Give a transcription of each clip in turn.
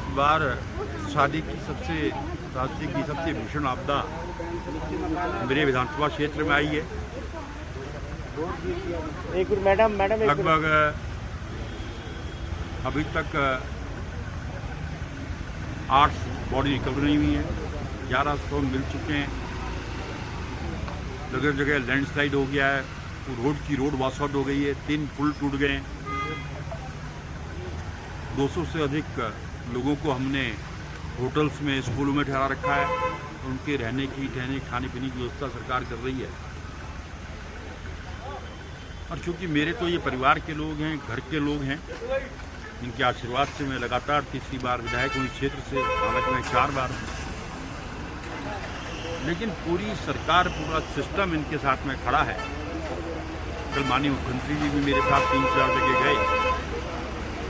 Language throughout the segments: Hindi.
इस बार शादी की राज्य की सबसे भीषण आपदा मेरे विधानसभा क्षेत्र में आई है। लगभग अभी तक 8 बॉडी रिकवर नहीं हुई है, 1100 मिल चुके हैं। जगह जगह लैंडस्लाइड हो गया है, रोड वॉश आउट हो गई है, 3 पुल टूट गए हैं। 200 से अधिक लोगों को हमने होटल्स में, स्कूलों में ठहरा रखा है। उनके रहने खाने पीने की व्यवस्था सरकार कर रही है। और चूँकि मेरे तो ये परिवार के लोग हैं, घर के लोग हैं, इनके आशीर्वाद से मैं लगातार तीसरी बार विधायक हूँ इस क्षेत्र से। हालांकि मैं 4 बार हूँ, लेकिन पूरी सरकार, पूरा सिस्टम इनके साथ में खड़ा है। कल माननीय मुख्यमंत्री जी भी मेरे साथ 3-4 जगह गए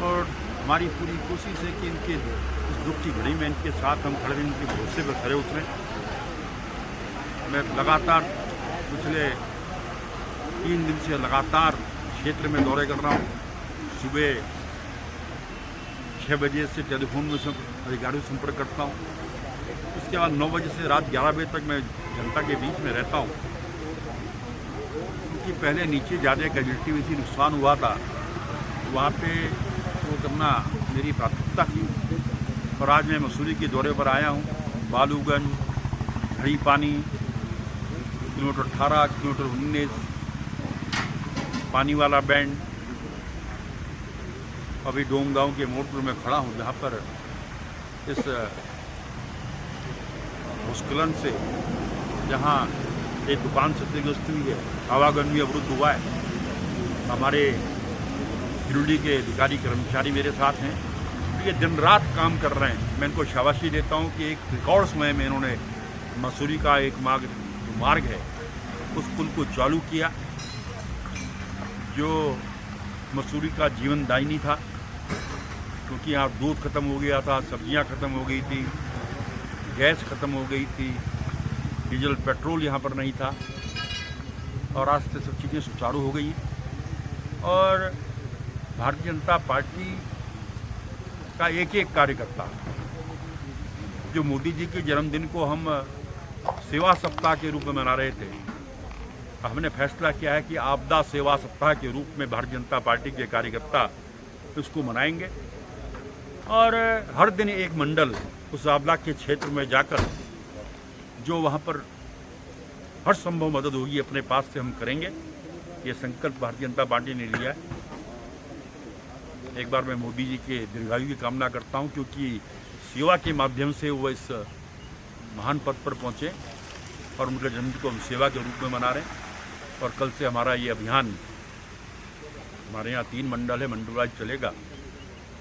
और हमारी पूरी कोशिश है कि इनके इस दुख की घड़ी में इनके साथ हम खड़े, इनके भरोसे पर खड़े उतरें। मैं लगातार पिछले 3 दिन से लगातार क्षेत्र में दौरे कर रहा हूँ। सुबह 6 बजे से टेलीफोन में अधिकारियों से संपर्क करता हूँ। उसके बाद 9 बजे से रात 11 बजे तक मैं जनता के बीच में रहता हूँ, क्योंकि पहले नीचे ज़्यादा कैजुअल्टी में नुकसान हुआ था, वहाँ पे वो करना मेरी प्राथमिकता थी। और आज मैं मसूरी के दौरे पर आया हूँ। बालूगंज, खड़ी पानी, किलोमीटर 18, किलोमीटर 19, पानी वाला बैंड, अभी डोम गांव के मोड़ पर मैं खड़ा हूँ, जहाँ पर इस भूस्खलन से जहाँ एक दुकान क्षतिग्रस्त हुई है, आवागमन भी अवरुद्ध हुआ है। हमारे गिरिडीह के अधिकारी कर्मचारी मेरे साथ हैं, ये दिन रात काम कर रहे हैं। मैं इनको शाबाशी देता हूँ कि एक रिकॉर्ड समय में इन्होंने मसूरी का एक मार्ग है, उस पुल को चालू किया, जो मसूरी का जीवनदायिनी था। क्योंकि यहाँ दूध खत्म हो गया था, सब्जियाँ खत्म हो गई थी, गैस खत्म हो गई थी, डीजल पेट्रोल यहाँ पर नहीं था, और आज से सब चीज़ें सुचारू हो गई। और भारतीय जनता पार्टी का एक कार्यकर्ता, जो मोदी जी के जन्मदिन को हम सेवा सप्ताह के रूप में मना रहे थे, हमने फैसला किया है कि आपदा सेवा सप्ताह के रूप में भारतीय जनता पार्टी के कार्यकर्ता इसको मनाएंगे। और हर दिन एक मंडल उस आपदा के क्षेत्र में जाकर जो वहाँ पर हर संभव मदद होगी अपने पास से हम करेंगे। ये संकल्प भारतीय जनता पार्टी ने लिया है। एक बार मैं मोदी जी के दीर्घायु की कामना करता हूँ, क्योंकि सेवा के माध्यम से वो इस महान पद पर पहुँचे और उनके जन्मदिन को हम सेवा के रूप में मना रहे हैं। और कल से हमारा ये अभियान, हमारे यहाँ 3 मंडल है, मंडलवाइज चलेगा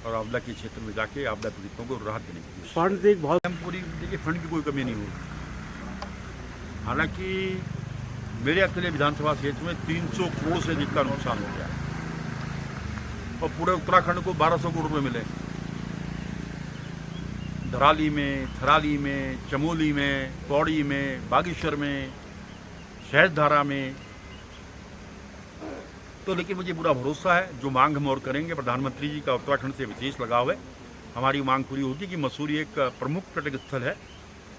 और आपदा के क्षेत्र में जाके आपदा पीड़ितों को राहत देने की कोशिश। फंड एक बहुत पूरी देखिए, फंड की कोई कमी नहीं होगी। हालांकि मेरे अकेले विधानसभा क्षेत्र में 300 करोड़ से अधिक का नुकसान हो गया और पूरे उत्तराखंड को 1200 करोड़ रुपये मिले। धराली में, थराली में, चमोली में, पौड़ी में, बागेश्वर में, शहजधारा में। तो लेकिन मुझे पूरा भरोसा है, जो मांग हम और करेंगे, प्रधानमंत्री जी का उत्तराखंड से विशेष लगाव है, हमारी मांग पूरी होगी कि मसूरी एक प्रमुख पर्यटक स्थल है,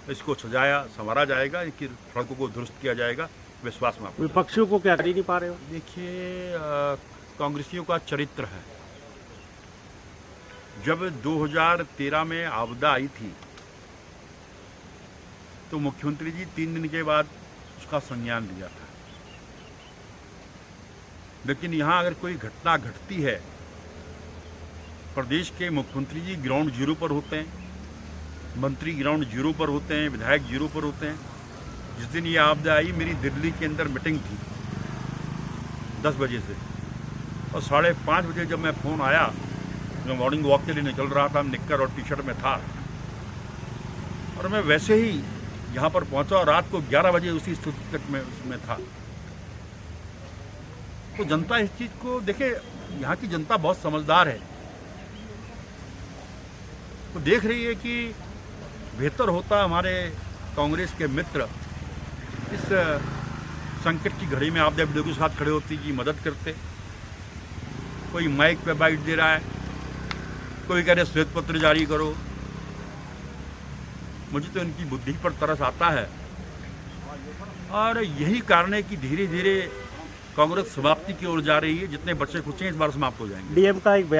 इसको सजाया संवारा जाएगा, इसकी सड़कों को दुरुस्त किया जाएगा। विश्वास में आपको विपक्षियों को क्या कर नहीं पा रहे हो? देखिए, कांग्रेसियों का चरित्र है। जब 2013 में आपदा आई थी तो मुख्यमंत्री जी 3 दिन के बाद उसका संज्ञान लिया था। लेकिन यहाँ अगर कोई घटना घटती है, प्रदेश के मुख्यमंत्री जी ग्राउंड जीरो पर होते हैं, मंत्री ग्राउंड जीरो पर होते हैं, विधायक जीरो पर होते हैं। जिस दिन ये आपदा आई, मेरी दिल्ली के अंदर मीटिंग थी 10 बजे से, और 5:30 बजे जब मैं फ़ोन आया, मैं मॉर्निंग वॉक के लिए निकल रहा था, निक्कर और टी-शर्ट में था, और मैं वैसे ही यहाँ पर पहुँचा और रात को 11 बजे उसी स्थिति तक मैं उसमें था। तो जनता इस चीज़ को देखे, यहाँ की जनता बहुत समझदार है, तो देख रही है कि बेहतर होता हमारे कांग्रेस के मित्र इस संकट की घड़ी में आपदा पीड़ितों के साथ खड़े होती की मदद करते। कोई माइक पे बाइट दे रहा है, कोई कह रहे श्वेत पत्र जारी करो, मुझे तो इनकी बुद्धि पर तरस आता है। और यही कारण है कि धीरे धीरे कांग्रेस समाप्ति की ओर जा रही है। जितने बचे खुचे इस बार समाप्त हो जाएंगे। डीएम का एक